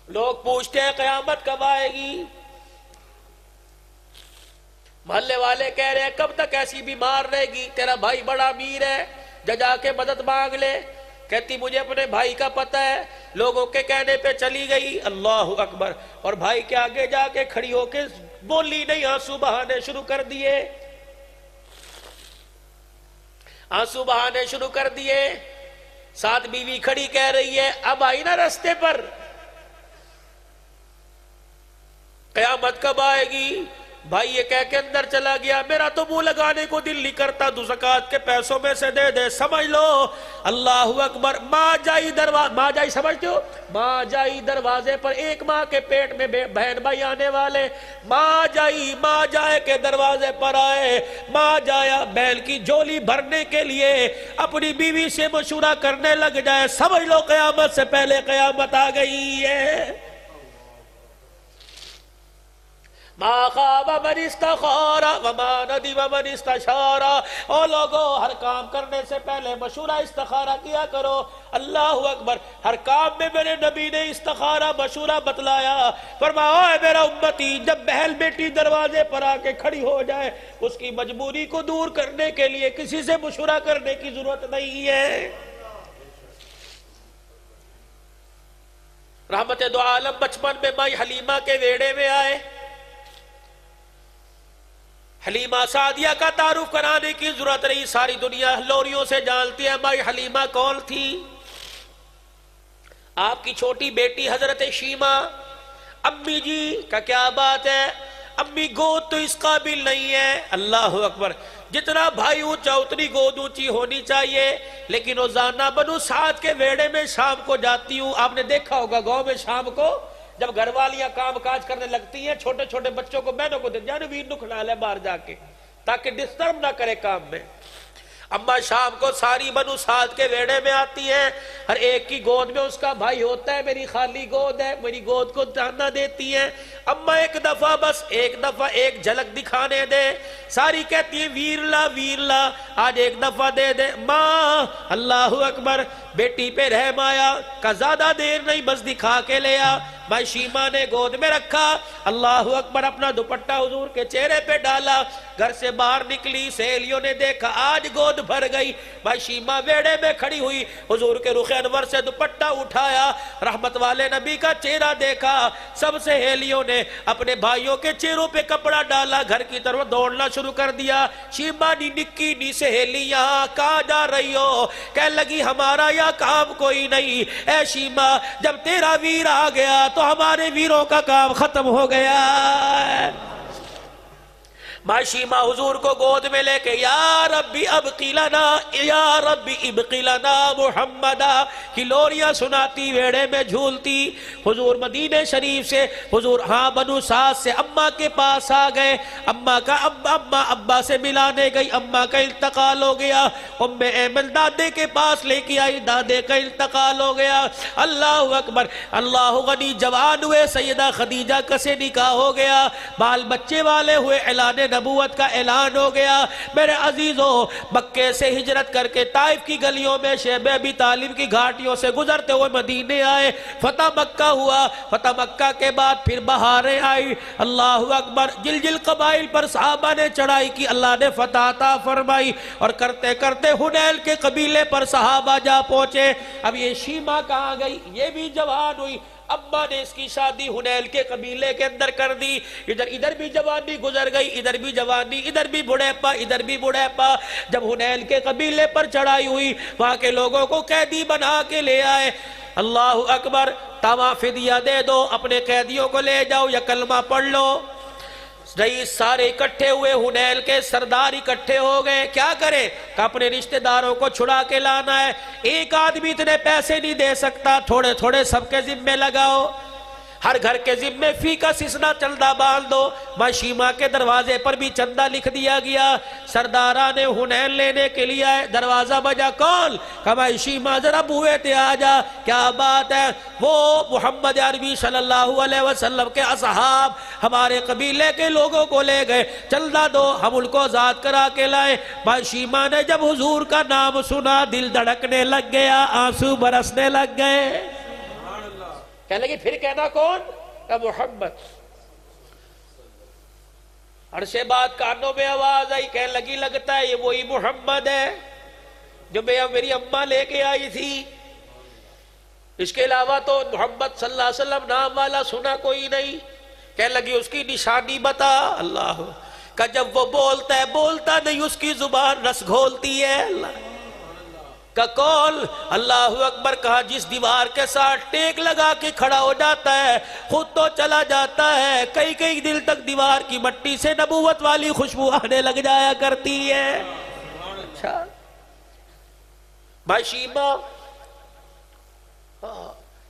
لوگ پوچھتے ہیں قیامت کب آئے گی؟ محلے والے کہہ رہے ہیں کب تک ایسی بیمار رہے گی؟ تیرا بھائی بڑا امیر ہے، جا کے مدد مانگ لے۔ کہتی مجھے اپنے بھائی کا پتہ ہے، لوگوں کے کہنے پہ چلی گئی۔ اللہ اکبر! اور بھائی کے آگے جا کے کھڑی ہو کے بولی نہیں، آنسو بہانے شروع کر دیے، آنسو بہانے شروع کر دیے۔ ساتھ بیوی کھڑی کہہ رہی ہے اب آئی نا رستے پر، قیامت کب آئے گی؟ بھائی یہ کہہ کے اندر چلا گیا، میرا تو منہ لگانے کو دل نہیں کرتا، تو زکوٰۃ کے پیسوں میں سے دے دے۔ سمجھ لو، اللہ اکبر! ماں جائی دروازے، ماں جائی سمجھتے ہو؟ ماں جائی دروازے پر، ایک ماں کے پیٹ میں بہن بھائی آنے والے، ماں جائے کے دروازے پر آئے، ماں جایا بہن کی جولی بھرنے کے لیے اپنی بیوی سے مشورہ کرنے لگ جائے، سمجھ لو قیامت سے پہلے قیامت آ گئی ہے۔ ما خاب من استخارا وما ندم من استشارا۔ او لوگو، ہر کام کرنے سے پہلے مشورہ استخارہ کیا کرو۔ اللہ اکبر! ہر کام میں میرے نبی نے استخارہ مشورہ بتلایا۔ فرمایا اے میرا امتی، جب بہن بیٹی دروازے پر آ کے کھڑی ہو جائے، اس کی مجبوری کو دور کرنے کے لیے کسی سے مشورہ کرنے کی ضرورت نہیں ہے۔ رحمت دو عالم بچپن میں مائی حلیمہ کے ویڑے میں آئے۔ حلیمہ سعدیہ کا تعارف کرانے کی ضرورت نہیں، ساری دنیا لوریوں سے جانتی ہے مائی حلیمہ کون تھی۔ آپ کی چھوٹی بیٹی حضرت شیمہ، امی جی کا کیا بات ہے، امی گود تو اس قابل نہیں ہے۔ اللہ اکبر! جتنا بھائی اونچا اتنی گود اونچی ہونی چاہیے۔ لیکن روزانہ بنو سعد کے ویڑے میں شام کو جاتی ہوں، آپ نے دیکھا ہوگا گاؤں میں شام کو جب گھر والیاں کام کاج کرنے لگتی ہیں، چھوٹے چھوٹے بچوں کو بہنوں کو جانو ویر نکھلا لے باہر جا کے تاکہ ڈسٹرب نہ کرے کام میں۔ اما شام کو ساری بنو سعد کے ویڑے میں آتی ہیں، ہر ایک کی گود میں اس کا بھائی ہوتا ہے، میری خالی گود ہے، میری گود کو جاننا دیتی ہیں۔ اما ایک دفعہ، بس ایک دفعہ ایک جھلک دکھانے دے، ساری کہتی ہیں ویرلا آج ایک دفعہ دے دے ماں۔ اللہ اکبر! بیٹی پہ رحم آیا، کہ زیادہ دیر نہیں، بس دکھا کے لیا۔ بھائی شیمہ نے گود میں رکھا، اللہ اکبر! اپنا دوپٹہ حضور کے چہرے پہ ڈالا، گھر سے باہر نکلی، سہیلیوں نے دیکھا آج گود بھر گئی۔ بھائی شیمہ ویڑے میں کھڑی ہوئی، حضور کے رخ انور سے دوپٹہ اٹھایا، رحمت والے نبی کا چہرہ دیکھا، سب سہیلیوں نے اپنے بھائیوں کے چہروں پہ کپڑا ڈالا، گھر کی طرف دوڑنا شروع کر دیا۔ شیمہ نی نکی نی سہیلی یہاں کہاں جا رہی ہو؟ کہنے لگی ہمارا یا کام کوئی نہیں۔ اے شیمہ، جب تیرا ویر آ گیا تو ہمارے ویروں کا کام ختم ہو گیا۔ ماں شیمہ حضور کو گود میں لے کے یا ربی ابقی لنا محمدا کی لوریاں سناتی، ویڑے میں جھولتی۔ حضور مدینہ شریف سے حضور بنو سعد سے اماں کے پاس آ گئے۔ اماں ابا سے ملانے گئی، اماں کا انتقال ہو گیا۔ ام ایمن دادے کے پاس لے کے آئی، دادے کا انتقال ہو گیا۔ اللہ اکبر! اللہ غنی جوان ہوئے، سیدہ خدیجہ کا سے نکاح ہو گیا، بال بچے والے ہوئے، اعلان نبوت کا اعلان ہو گیا۔ میرے عزیزوں، مکے سے ہجرت کر کے طائف کی گلیوں میں شیب ابی طالب کی گھاٹیوں سے گزرتے ہوئے مدینے آئے، فتح مکہ ہوا۔ فتح مکہ کے بعد پھر بہاریں آئی۔ اللہ اکبر! جل قبائل پر صحابہ نے چڑھائی کی، اللہ نے فتح عطا فرمائی، اور کرتے کرتے حنیل کے قبیلے پر صحابہ جا پہنچے۔ اب یہ شیمہ کہاں گئی؟ یہ بھی جوان ہوئی، ابا نے اس کی شادی حنیل کے قبیلے کے اندر کر دی۔ ادھر بھی جوانی گزر گئی، ادھر بھی جوانی، ادھر بھی بڑھاپا، ادھر بھی بڑھاپا۔ جب حنیل کے قبیلے پر چڑھائی ہوئی، وہاں کے لوگوں کو قیدی بنا کے لے آئے۔ اللہ اکبر! تمام فدیہ دے دو، اپنے قیدیوں کو لے جاؤ یا کلمہ پڑھ لو۔ رئیس سارے اکٹھے ہوئے، حنیل کے سردار اکٹھے ہو گئے، کیا کرے کہ اپنے رشتہ داروں کو چھڑا کے لانا ہے۔ ایک آدمی اتنے پیسے نہیں دے سکتا، تھوڑے تھوڑے سب کے ذمے لگاؤ، ہر گھر کے ذمے فی کا سسنا چندہ باندھ دو۔ ماں شیمہ کے دروازے پر بھی چندہ لکھ دیا گیا۔ سرداران حنین لینے کے لیے آئے، دروازہ بجا، کون؟ کہ ماں شیمہ ذرا بوئے تے آجا۔ کیا بات ہے؟ وہ محمد عربی صلی اللہ علیہ وسلم کے اصحاب ہمارے قبیلے کے لوگوں کو لے گئے، چندہ دو، ہم ان کو آزاد کرا کے لائے۔ ماں شیمہ نے جب حضور کا نام سنا، دل دھڑکنے لگ گیا، آنسو برسنے لگ گئے۔ کہنے لگی پھر کہنا کون؟ کہ محمد. عرش بات کانوں میں آواز آئی، کہنے لگی لگتا ہے یہ وہی محمد ہے جو میری اماں لے کے آئی تھی، اس کے علاوہ تو محمد صلی اللہ علیہ وسلم نام والا سنا کوئی نہیں. کہنے لگی اس کی نشانی بتا. اللہ کہ جب وہ بولتا ہے بولتا نہیں، اس کی زبان رس گھولتی ہے. اللہ کا کول. اللہ اکبر. کہا جس دیوار کے ساتھ ٹیک لگا کے کھڑا ہو جاتا ہے خود تو چلا جاتا ہے، کئی کئی دل تک دیوار کی مٹی سے نبوت والی خوشبو آنے لگ جایا کرتی ہے. اچھا بھائی شیما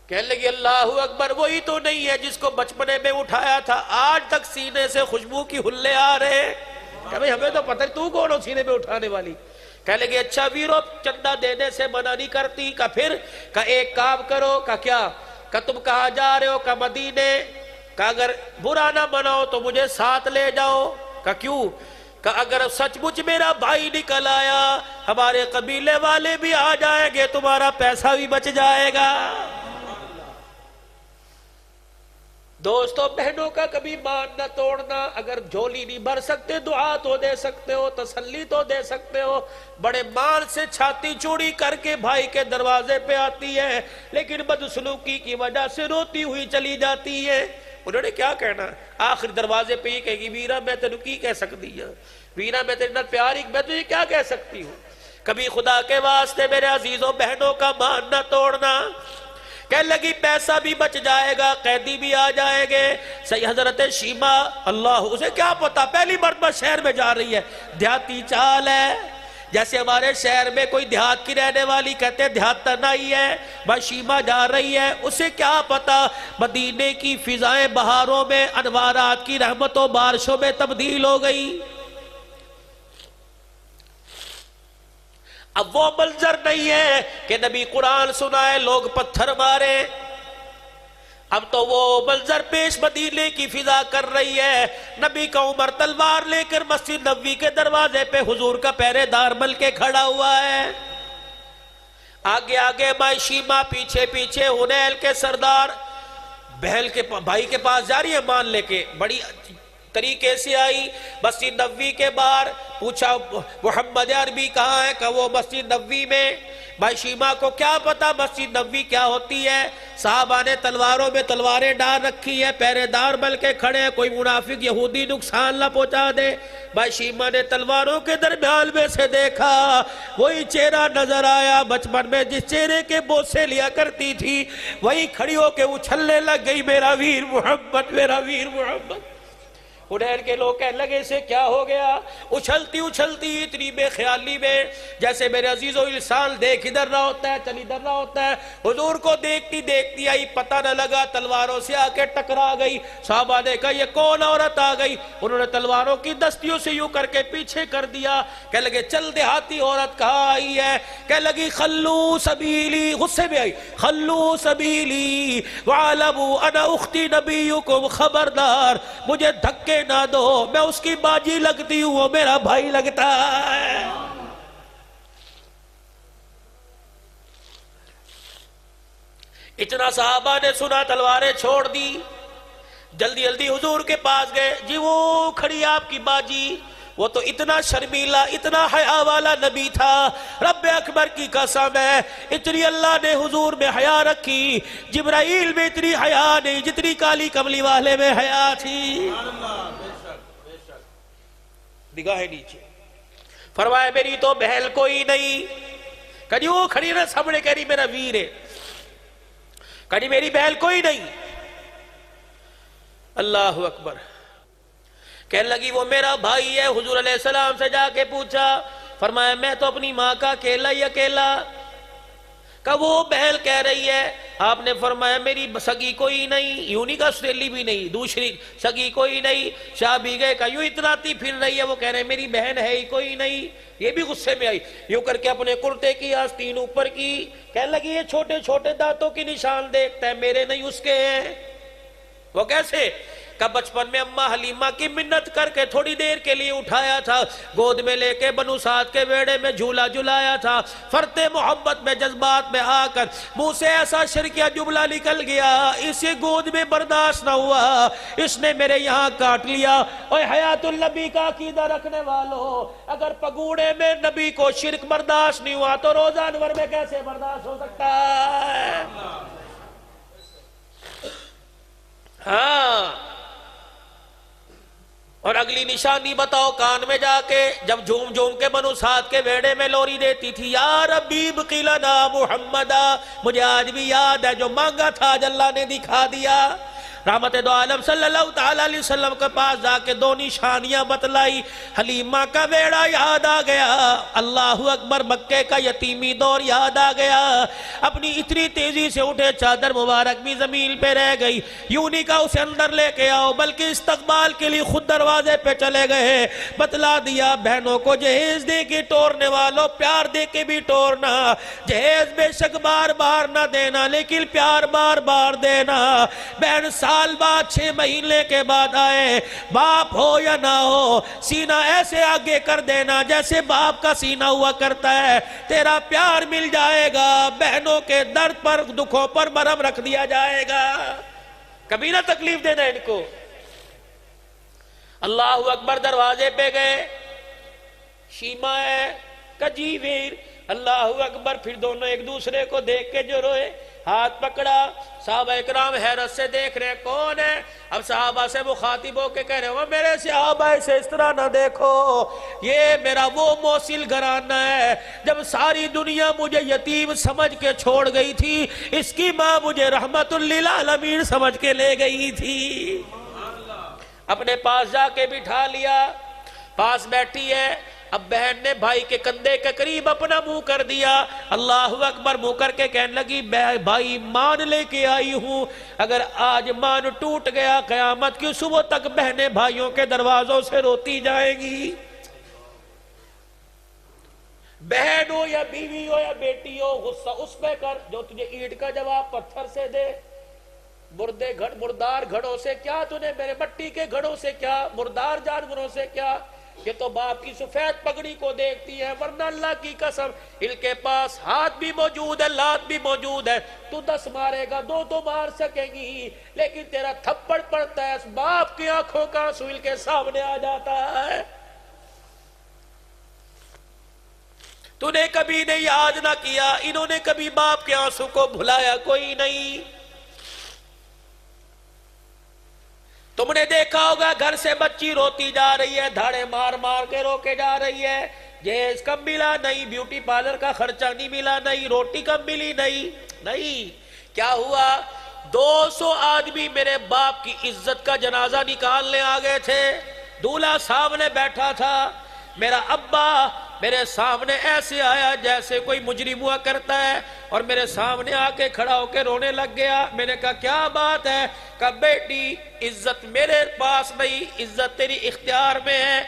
کہنے لگی اللہ اکبر، وہی تو نہیں ہے جس کو بچپنے میں اٹھایا تھا، آج تک سینے سے خوشبو کی ہلے آ رہے. کہ بھئی ہمیں تو پتہ تو کون ہو سینے میں اٹھانے والی. کہنے لگے اچھا ویرو چندہ دینے سے منع نہیں کرتی. کہ پھر کہ ایک کام کرو. کہ کیا؟ کہ تم کہاں جا رہے ہو؟ کہ مدینے. کہ اگر برا نہ مناؤ تو مجھے ساتھ لے جاؤ. کہ کیوں؟ کہ اگر سچ مچ میرا بھائی نکل آیا ہمارے قبیلے والے بھی آ جائیں گے، تمہارا پیسہ بھی بچ جائے گا. دوستو بہنوں کا کبھی مان نہ توڑنا. اگر جھولی نہیں بھر سکتے دعا تو دے سکتے ہو، تسلی تو دے سکتے ہو. بڑے مان سے چھاتی چوڑی کر کے بھائی کے دروازے پہ آتی ہے، لیکن بدسلوکی کی وجہ سے روتی ہوئی چلی جاتی ہے. انہوں نے کیا کہنا؟ آخر دروازے پہ ہی کہے گی ویرا میں تینوں کی کہہ سکتی ہوں، ویرا میں تیرے نال پیاری میں تجھے کیا کہہ سکتی ہوں. کبھی خدا کے واسطے میرے عزیزوں بہنوں کا مان نہ توڑنا. کہنے لگی پیسہ بھی بچ جائے گا، قیدی بھی آ جائیں گے. صحیح حضرت شیما اللہ، اسے کیا پتا پہلی مرتبہ شہر میں جا رہی ہے، دیہاتی چال ہے. جیسے ہمارے شہر میں کوئی دیہات کی رہنے والی کہتے ہیں دیہات تنہا ہی ہے. بھائی شیما جا رہی ہے، اسے کیا پتا مدینے کی فضائیں بہاروں میں انوارات کی رحمتوں بارشوں میں تبدیل ہو گئی. اب وہ منظر نہیں ہے کہ نبی قرآن سنائے لوگ پتھر مارے. اب تو وہ منظر پیش مدینے کی فضا کر رہی ہے. نبی کا عمر تلوار لے کر مسجد نبوی کے دروازے پہ حضور کا پہرے دار بن کے کھڑا ہوا ہے. آگے آگے مائی شیما، پیچھے پیچھے حنیل کے سردار بہل کے بھائی کے پاس جا رہی ہے مان لے کے. بڑی طریقے سے آئی مسجد نبوی کے باہر، پوچھا محمد عربی کہاں ہے؟ کہ وہ مسجد نبوی میں. بھائی شیما کو کیا پتا مسجد نبوی کیا ہوتی ہے. صحابہ نے تلواروں میں تلواریں ڈال رکھی ہے، پہرے دار بل کے کھڑے ہیں، کوئی منافق یہودی نقصان نہ پہنچا دے. بھائی شیما نے تلواروں کے درمیان میں سے دیکھا، وہی چہرہ نظر آیا بچپن میں جس چہرے کے بوسے لیا کرتی تھی. وہی کھڑی ہو کے اچھلنے لگ گئی، میرا ویر محمد، میرا ویر محمد. حنین کے لوگ کہنے لگے اسے کیا ہو گیا؟ اچھلتی اچھلتی اتنی بے خیالی میں جیسے میرے عزیزو انسان دیکھ ادھر رہا ہوتا ہے چل ادھر رہا ہوتا ہے. حضور کو دیکھتی دیکھتی آئی، پتہ نہ لگا تلواروں سے آ کے ٹکرا گئی. صحابہ نے کہا یہ کون عورت آ گئی؟ انہوں نے تلواروں کی دستیوں سے یوں کر کے پیچھے کر دیا. کہنے لگے چل دیہاتی عورت کہاں آئی ہے؟ کہنے لگی خلو سبیلی، غصے میں آئی، خلو سبیلی وعلموا انا اختی نبیکم، خبردار مجھے دھکے نہ دو، میں اس کی باجی لگتی ہوں، وہ میرا بھائی لگتا ہے. اتنا صحابہ نے سنا تلواریں چھوڑ دی، جلدی جلدی حضور کے پاس گئے. جی وہ کھڑی آپ کی باجی، وہ تو اتنا شرمیلا اتنا حیا والا نبی تھا، رب اکبر کی قسم ہے اتنی اللہ نے حضور میں حیا رکھی، جبرائیل میں اتنی حیا نہیں جتنی کالی کملی والے میں حیا تھی. نگاہ نیچے فرمایا میری تو بہل کوئی نہیں. کہنی وہ کھڑی نہ سامنے کہہ رہی میرا ویر ہے، کہنی میری بہل کوئی نہیں. اللہ اکبر. کہنے لگی وہ میرا بھائی ہے. حضور علیہ السلام سے جا کے پوچھا، فرمایا میں تو اپنی ماں کا اکیلا ہی اکیلا. کہ وہ بہل کہہ رہی ہے. آپ نے فرمایا میری سگی کوئی نہیں، یوں نہیں کہا سہیلی بھی نہیں، دوسری سگی کوئی نہیں. شاہ بھی گئے کہ یوں اتراتی پھر رہی ہے، وہ کہہ رہے میری بہن ہے ہی کوئی نہیں. یہ بھی غصے میں آئی، یوں کر کے اپنے کرتے کی آستین اوپر کی. کہنے لگی یہ چھوٹے چھوٹے دانتوں کی نشان دیکھتا ہے، میرے نہیں اس کے ہیں. وہ کیسے؟ کہ بچپن میں اماں حلیمہ کی منت کر کے تھوڑی دیر کے لیے اٹھایا تھا، گود میں لے کے بنو سعد کے بیڑے میں جھولا جھلایا تھا، فرط محبت میں جذبات میں آ کر منہ سے ایسا شرکیہ جملہ نکل گیا، اسے گود میں برداشت نہ ہوا، اس نے میرے یہاں کاٹ لیا۔ اوہ حیات النبی کا عقیدہ رکھنے والوں، اگر پگوڑے میں نبی کو شرک برداشت نہیں ہوا تو روزہ انور میں کیسے برداشت ہو سکتا ہے؟ ہاں، اور اگلی نشانی بتاؤ کان میں جا کے جب جھوم جھوم کے بنو سعد کے بیڑے میں لوری دیتی تھی، یا ربی ابقی لنا محمدا، مجھے آج بھی یاد ہے جو مانگا تھا آج اللہ نے دکھا دیا۔ رحمت دو عالم صلی اللہ تعالیٰ علیہ وسلم کے پاس جا کے دو نشانیاں بتلائی، حلیمہ کا بیڑا یاد آ گیا، اللہ اکبر، مکے کا یتیمی دور یاد آ گیا، اپنی اتنی تیزی سے اٹھے چادر مبارک بھی زمین پہ رہ گئی، یوں نہیں کہا اسے اندر لے کے آؤ بلکہ استقبال کے لیے خود دروازے پہ چلے گئے، بتلا دیا بہنوں کو جہیز دے کے ٹورنے والوں پیار دے کے بھی ٹورنا، جہیز بے شک بار بار نہ دینا لیکن پیار بار بار دینا، بہن سال بعد 6 مہینے کے بعد آئے، باپ ہو یا نہ ہو سینہ ایسے آگے کر دینا جیسے باپ کا سینہ ہوا کرتا ہے، تیرا پیار مل جائے گا، بہنوں کے درد پر دکھوں پر مرہم رکھ دیا جائے گا، کبھی نہ تکلیف دینا ان کو۔ اللہ اکبر، دروازے پہ گئے، شیمہ ہے کجی ویر، اللہ اکبر، پھر دونوں ایک دوسرے کو دیکھ کے جو روئے، ہاتھ پکڑا، صحابہ اکرام حیرت سے دیکھ رہے کون ہے، اب صحابہ سے مخاطب ہو کے کہہ رہے وہ میرے صحابہ سے اس طرح نہ دیکھو، یہ میرا وہ موصل گھرانہ ہے، جب ساری دنیا مجھے یتیم سمجھ کے چھوڑ گئی تھی، اس کی ماں مجھے رحمت للعالمین سمجھ کے لے گئی تھی۔ اپنے پاس جا کے بٹھا لیا، پاس بیٹھی ہے، اب بہن نے بھائی کے کندھے کے قریب اپنا منہ کر دیا، اللہ اکبر، منہ کر کے کہنے لگی بھائی مان لے کے آئی ہوں، اگر آج مان ٹوٹ گیا قیامت کی صبح تک بہنیں بھائیوں کے دروازوں سے روتی جائیں گی، بہن ہو یا بیوی ہو یا بیٹی ہو، غصہ اس پہ کر جو تجھے اینٹ کا جواب پتھر سے دے، مردار گھڑوں سے کیا، تُنے میرے مٹی کے گھڑوں سے کیا، مردار جانوروں سے کیا، یہ تو باپ کی سفید پگڑی کو دیکھتی ہے، ورنہ اللہ کی قسم ان کے پاس ہاتھ بھی موجود ہے، لات بھی موجود ہے، تو 10 مارے گا 2 تو مار سکیں گی، لیکن تیرا تھپڑ پڑتا ہے، اس باپ کی آنکھوں کا آنسو ان کے سامنے آ جاتا ہے۔ تو نے کبھی نہیں یاد نہ کیا، انہوں نے کبھی باپ کے آنسو کو بھلایا کوئی نہیں۔ تم نے دیکھا ہوگا گھر سے بچی روتی جا رہی ہے، دھاڑے مار مار کے رو کے جا رہی ہے، جہیز کم ملا نہیں، بیوٹی پارلر کا خرچہ نہیں ملا نہیں، روٹی کم ملی نہیں، کیا ہوا؟ 200 آدمی میرے باپ کی عزت کا جنازہ نکالنے آ گئے تھے، دولہا سامنے بیٹھا تھا، میرا ابا میرے سامنے ایسے آیا جیسے کوئی مجرم ہوا کرتا ہے، اور میرے سامنے آ کے کھڑا ہو کے رونے لگ گیا۔ میں نے کہا کیا بات ہے؟ کہا بیٹی عزت میرے پاس نہیں، عزت تیری اختیار میں ہے،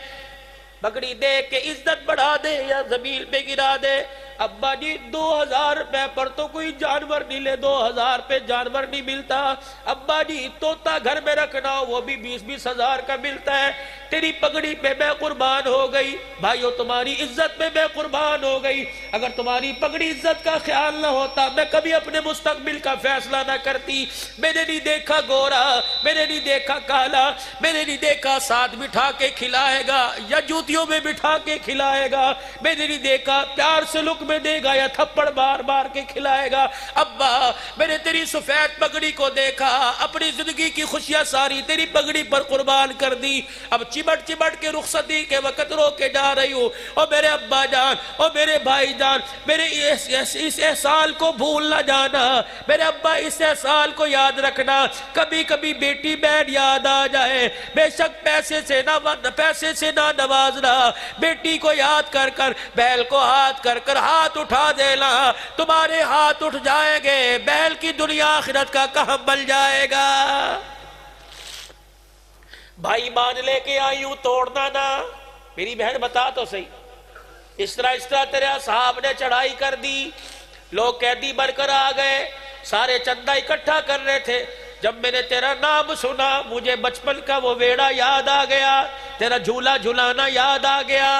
پگڑی دے کے عزت بڑھا دے یا زمین پہ گرا دے۔ ابا جی 2000 روپے پر تو کوئی جانور نہیں لے، 2000 پہ جانور نہیں ملتا، ابا جی طوطا گھر میں رکھنا ہو وہ بھی 20-20 ہزار کا ملتا ہے، تیری پگڑی پہ میں قربان ہو گئی، بھائیو تمہاری عزت پہ میں قربان ہو گئی، اگر تمہاری پگڑی عزت کا خیال نہ ہوتا میں کبھی اپنے مستقبل کا فیصلہ نہ کرتی۔ میں نے نہیں دیکھا گورا، میں نے نہیں دیکھا کالا، میں نے نہیں دیکھا ساتھ بٹھا کے کھلائے گا یا جوتیوں میں بٹھا کے کھلائے گا، میں نے نہیں دیکھا پیار سے لک میں دے گا یا تھپڑ بار بار کے کھلائے گا۔ ابا میں نے تیری سفید پگڑی کو دیکھا، اپنی زندگی کی خوشیاں ساری تیری پگڑی پر قربان کر دی، اب چمٹ چمٹ کے رخصتی کے وقت رو کے جا رہی ہوں، اور میرے ابا جان اور میرے بھائی جان میرے اس احسان کو بھول نہ جانا، میرے ابا اس احسان کو یاد رکھنا، کبھی کبھی بیٹی بہن یاد آ جائے، بے شک پیسے سے نہ نوازنا، بیٹی کو یاد کر کر بیل کو ہاتھ کر کر ہاتھ اٹھا دینا، تمہارے ہاتھ اٹھ جائیں گے، بیل کی دنیا آخرت کا کہم بل جائے گا۔ بھائی مان لے کے آئی ہوں، توڑنا نہ، میری بہن بتا تو صحیح، اس طرح تیرے اصحاب نے چڑھائی کر دی، لوگ قیدی بن کر آ گئے، سارے چندہ اکٹھا کر رہے تھے، جب میں نے تیرا نام سنا مجھے بچپن کا وہ ویڑا یاد آ گیا، تیرا جھولا جھلانا یاد آ گیا۔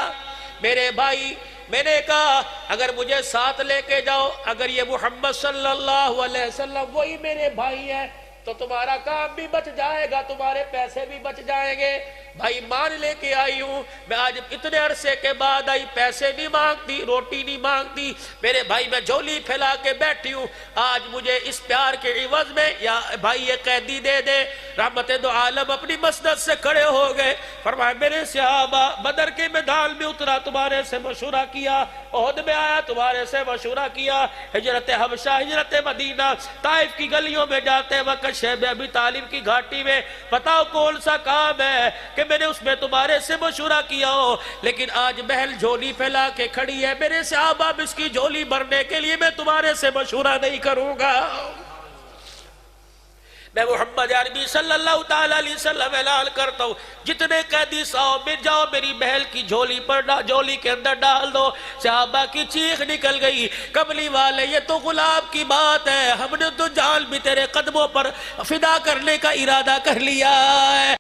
میرے بھائی میں نے کہا اگر مجھے ساتھ لے کے جاؤ، اگر یہ محمد صلی اللہ علیہ وسلم وہی میرے بھائی ہیں تو تمہارا کام بھی بچ جائے گا، تمہارے پیسے بھی بچ جائیں گے۔ بھائی مان لے کے آئی ہوں میں، آج اتنے عرصے کے بعد آئی، پیسے نہیں مانگتی، روٹی نہیں مانگتی، میرے بھائی میں جھولی پھیلا کے بیٹھی ہوں، آج مجھے اس پیار کے عوض میں یا بھائی یہ قیدی دے دے۔ رحمت دو عالم اپنی مسند سے کھڑے ہو گئے، فرمایا میرے صحابہ بدر کے میدان میں اترا تمہارے سے مشورہ کیا، احد میں آیا تمہارے سے مشورہ کیا، ہجرت حبشہ ہجرت مدینہ طائف کی گلیوں میں جاتے وقت شیب ابی طالب کی گھاٹی میں بتاؤ کون سا کام ہے کہ میں نے اس میں تمہارے سے مشورہ کیا ہو، لیکن آج بہل جھولی پھیلا کے کھڑی ہے، میرے صحابہ اس کی جھولی بھرنے کے لیے میں تمہارے سے مشورہ نہیں کروں گا۔ میں محمد عربی صلی اللہ تعالیٰ علیہ وسلم اعلان کرتا ہوں جتنے قیدی ساؤ میں جاؤ میری بہل کی جھولی پر جھولی کے اندر ڈال دو۔ صحابہ کی چیخ نکل گئی، کملی والے یہ تو غلام کی بات ہے، ہم نے تو جان بھی تیرے قدموں پر فدا کرنے کا ارادہ کر لیا ہے۔